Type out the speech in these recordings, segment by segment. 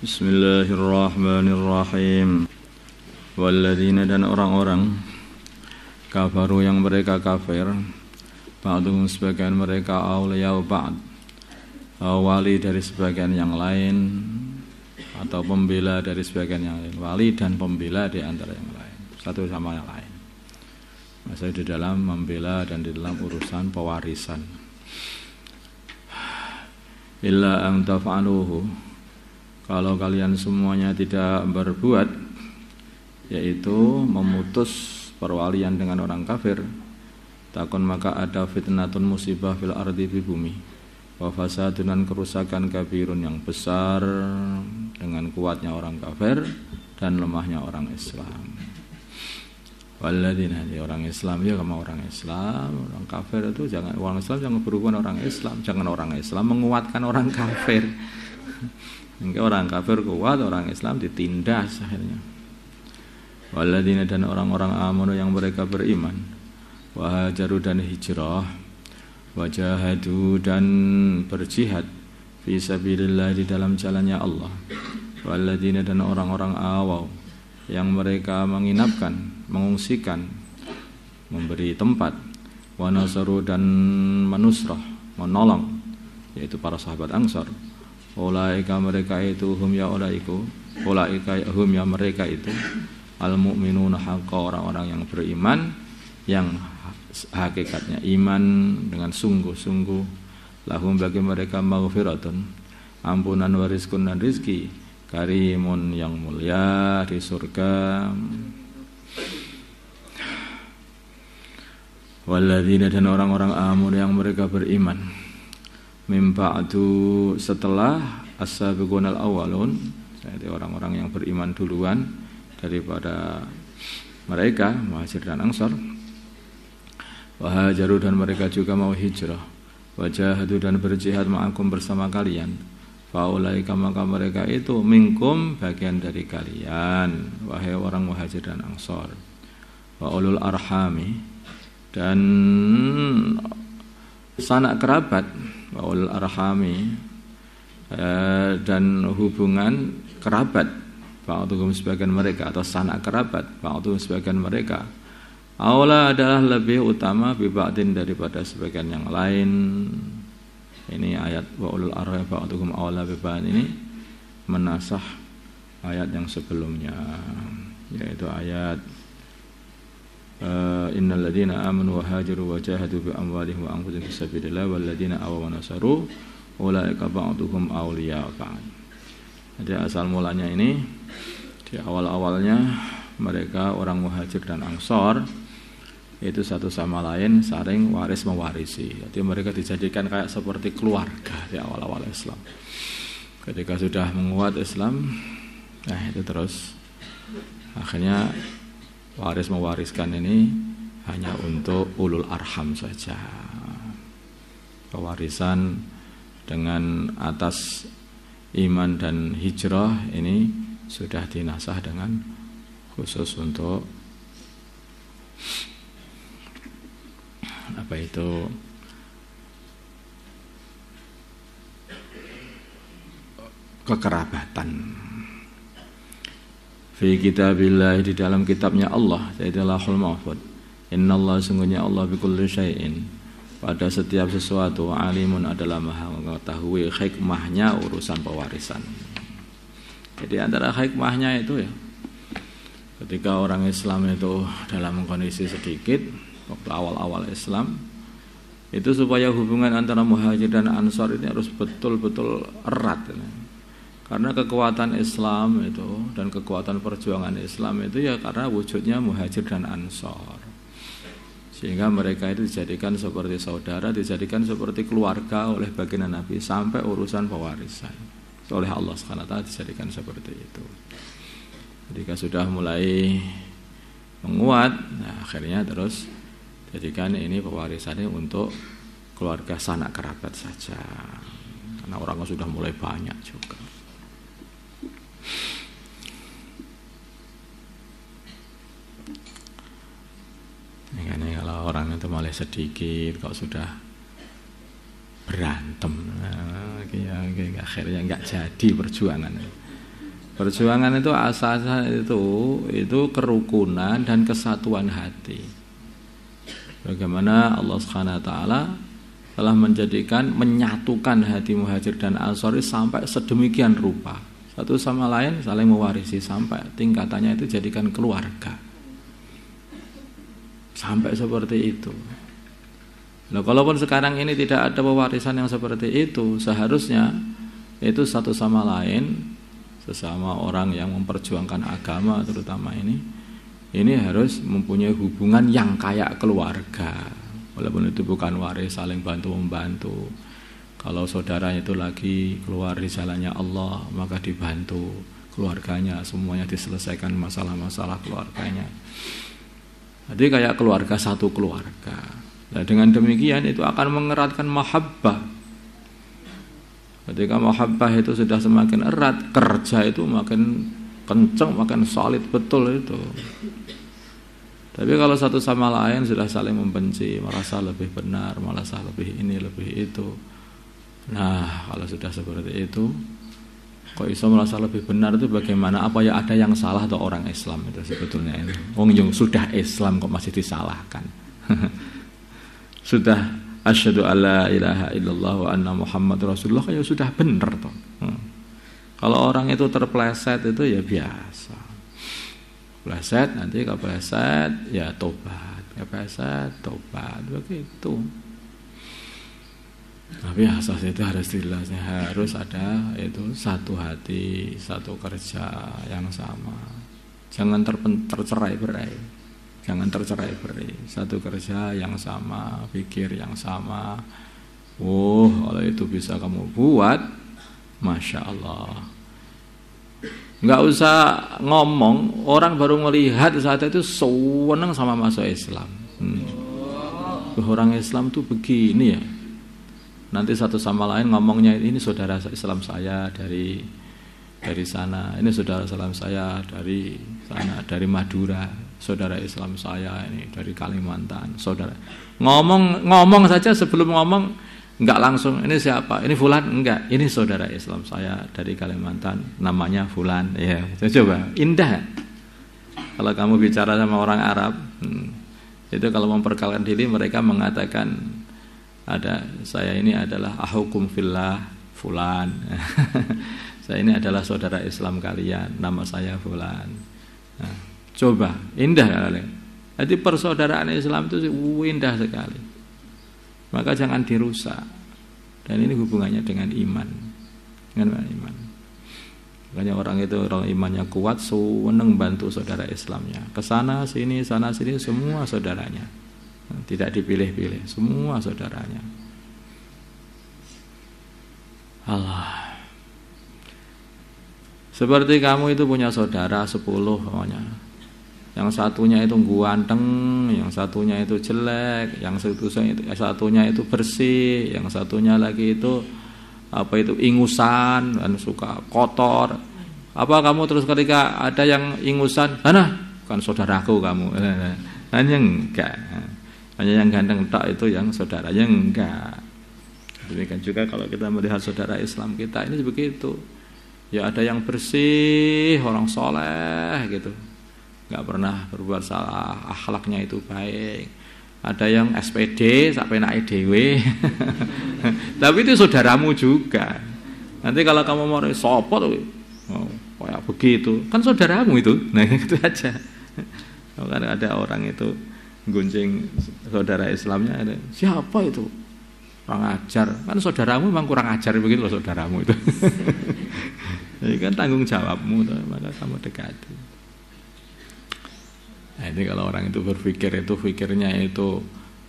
Bismillahirrahmanirrahim. Walladzina, dan orang-orang kafaru yang mereka kafir, ba'duhum sebagian mereka awliya ba'd, wali dari sebagian yang lain atau pembela dari sebagian yang lain, wali dan pembela di antara yang lain, satu sama yang lain. Maksudnya di dalam membela dan di dalam urusan pewarisan. Illa an taf'aluhu, kalau kalian semuanya tidak berbuat, yaitu memutus perwalian dengan orang kafir, takun maka ada fitnatun musibah fil ardi, di bumi, wa fasadun, dan kerusakan kabirun yang besar dengan kuatnya orang kafir dan lemahnya orang Islam. Walladzina, orang Islam ya sama orang Islam, orang kafir itu jangan, orang Islam jangan berhubungan orang Islam, jangan orang Islam menguatkan orang kafir. Hingga orang kafir kuat, orang Islam ditindas akhirnya. Walladzina, dan orang-orang amanu yang mereka beriman, wahajaru, dan hijrah, wajahadu, dan berjihad fi sabilillah, di dalam jalannya Allah. Walladzina, dan orang-orang awaw yang mereka menginapkan, mengungsikan, memberi tempat, wa nasaru, dan menusrah, menolong, yaitu para sahabat Ansar. Ulaika, mereka itu, hum ya ulaiku, ulaika hum ya mereka itu, al mu'minuna haqqa, orang-orang yang beriman, yang hakikatnya iman dengan sungguh-sungguh. Lahum, bagi mereka, maghfiratun, ampunan, wa rizqun, dan rizki, karimun, yang mulia di surga. Walladzina, dan orang-orang amun yang mereka beriman, mim ba'du, setelah as-sabiqun al-awwalun, jadi orang-orang yang beriman duluan daripada mereka, muhajir dan ansar, wahajaru, dan mereka juga mau hijrah, wajahadu, dan berjihad ma'akum, bersama kalian, faulaika, maka mereka itu, minkum, bagian dari kalian, wahai orang muhajir dan ansar, wa ulul arhami, dan sanak kerabat, wa ulul arhami, dan hubungan kerabat, ba'duhum, sebagian mereka, atau sanak kerabat, ba'duhum, sebagian mereka, aula, adalah lebih utama, biba'din, daripada sebagian yang lain. Ini ayat wa ulul arham ba'duhum aula biba'din ini menasah ayat yang sebelumnya, yaitu ayat innal ladzina amanu wa hajaru wa jahadu bi amwalihim wa anfusihim fi sabilillah wal ladzina awaw wa nasaru ulaika ba'duhum awliya ba'd. Jadi asal mulanya ini, di awal-awalnya mereka orang muhajir dan ansor itu satu sama lain saling waris mewarisi. Jadi mereka dijadikan kayak seperti keluarga di awal-awal Islam. Ketika sudah menguat Islam, nah itu terus akhirnya waris mewariskan ini hanya untuk ulul arham saja. Pewarisan dengan atas iman dan hijrah ini sudah dinasah dengan khusus untuk apa itu, kekerabatan. Fi kitabillah, di dalam kitabnya Allah, yaitu Lauhul Mahfuz. Innallaha, sungguhnya Allah, bikulli syai'in, pada setiap sesuatu, alimun, adalah maha mengetahui hikmahnya urusan pewarisan. Jadi antara hikmahnya itu ya, ketika orang Islam itu dalam kondisi sedikit, waktu awal-awal Islam, itu supaya hubungan antara muhajir dan ansor ini harus betul-betul erat. Karena kekuatan Islam itu dan kekuatan perjuangan Islam itu ya karena wujudnya muhajir dan ansor. Sehingga mereka itu dijadikan seperti saudara, dijadikan seperti keluarga oleh baginda Nabi sampai urusan pewarisan. Oleh Allah SWT dijadikan seperti itu. Ketika sudah mulai menguat, nah akhirnya terus jadikan ini pewarisannya untuk keluarga sanak kerabat saja. Karena orang sudah mulai banyak juga. Ini kalau orang itu mulai sedikit, kalau sudah berantem, akhirnya nggak jadi perjuangan. Perjuangan itu asasnya itu kerukunan dan kesatuan hati. Bagaimana Allah Subhanahu wa taala telah menyatukan hati Muhajir dan Ansor sampai sedemikian rupa. Satu sama lain saling mewarisi sampai tingkatannya itu jadikan keluarga. Sampai seperti itu. Nah, kalaupun sekarang ini tidak ada pewarisan yang seperti itu, seharusnya itu satu sama lain, sesama orang yang memperjuangkan agama terutama ini harus mempunyai hubungan yang kayak keluarga. Walaupun itu bukan waris, saling bantu-membantu. Kalau saudara itu lagi keluar di jalannya Allah, maka dibantu keluarganya, semuanya diselesaikan masalah-masalah keluarganya. Jadi kayak keluarga, satu keluarga. Nah, dengan demikian itu akan mengeratkan mahabbah. Ketika mahabbah itu sudah semakin erat, kerja itu makin kencang, makin solid betul itu. Tapi kalau satu sama lain sudah saling membenci, merasa lebih benar, merasa lebih ini, lebih itu. Nah, kalau sudah seperti itu, kok iso merasa lebih benar itu bagaimana? Apa ya ada yang salah atau orang Islam itu sebetulnya ini? Wong yang sudah Islam kok masih disalahkan? Sudah asyhadu alla ilaha illallah wa anna Muhammad Rasulullah ya sudah benar toh. Kalau orang itu terpleset itu ya biasa. Pleset nanti kepleset ya tobat, kepleset tobat begitu. Tapi asas itu harus jelasnya, harus ada itu satu hati, satu kerja yang sama. Jangan tercerai-berai. Jangan tercerai-berai. Satu kerja yang sama, pikir yang sama. Kalau itu bisa kamu buat, Masya Allah. Nggak usah ngomong, orang baru melihat saat itu senang sama masuk Islam. Orang Islam tuh begini ya. Nanti satu sama lain ngomongnya, ini saudara Islam saya dari sana, ini saudara Islam saya dari sana, dari Madura, saudara Islam saya ini dari Kalimantan, saudara. Ngomong saja sebelum ngomong enggak langsung ini siapa? Ini fulan? Enggak, ini saudara Islam saya dari Kalimantan, namanya fulan. Ya, coba indah. Kalau kamu bicara sama orang Arab, itu kalau memperkenalkan diri mereka mengatakan saya ini adalah ahukum fillah fulan. Saya ini adalah saudara Islam kalian, nama saya fulan. Nah, coba indah kali. Jadi persaudaraan Islam itu indah sekali. Maka jangan dirusak. Dan ini hubungannya dengan iman. Dengan iman. Makanya orang itu orang imannya kuat, senang bantu saudara Islamnya. Kesana sini, sana sini semua saudaranya. Tidak dipilih-pilih, semua saudaranya. Allah. Seperti kamu itu punya saudara 10 pokoknya. Yang satunya itu ganteng, yang satunya itu jelek, yang satunya itu bersih, yang satunya lagi itu ingusan dan suka kotor. Apa kamu terus ketika ada yang ingusan, kan saudaraku kamu. Hanya enggak. Hanya yang ganteng tak itu yang saudaranya enggak. Demikian juga kalau kita melihat saudara Islam kita ini begitu. Ya ada yang bersih, orang soleh gitu, nggak pernah berbuat salah, akhlaknya itu baik. Ada yang SPD sampai naik dewe, tapi itu saudaramu juga. Nanti kalau kamu mau sopot, kayak begitu, kan saudaramu itu. Nah itu aja. Kalau ada orang itu gunjing saudara Islamnya, siapa itu? Kurang ajar, kan saudaramu memang kurang ajar begitu loh saudaramu itu. Jadi kan tanggung jawabmu, maka kamu dekati. Nah ini kalau orang itu berpikir itu pikirnya itu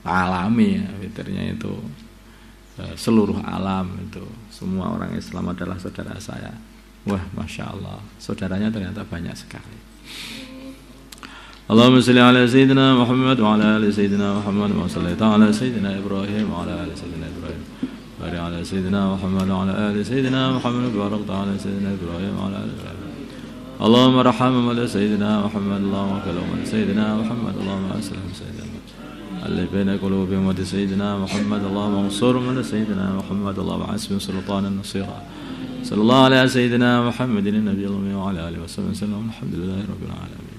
alami ya, pikirnya itu seluruh alam itu semua orang Islam adalah saudara saya. Wah, masya Allah, saudaranya ternyata banyak sekali. Allahumma salli ala sayyidina Muhammad wa ala ali sayyidina Muhammad wa salli ala sayyidina Ibrahim wa ala ali sayyidina Ibrahim. Barik ala sayyidina Muhammad wa ala ali sayyidina Muhammad wa barik ala sayyidina Ibrahim wa ala ali Ibrahim. Allahumma arhamna ala sayyidina Muhammad, Allahumma kalam ala sayyidina Muhammad, Allahumma aslim sayyidina alli baina qulubihim wa sayyidina Muhammad, Allahumma ansur ala sayyidina Muhammad, Allahumma asmi sultanan nasira. Sallallahu alaihi sayyidina Muhammadin nabiyil ummi wa ala alihi wasallam. Alhamdulillahirabbil alamin.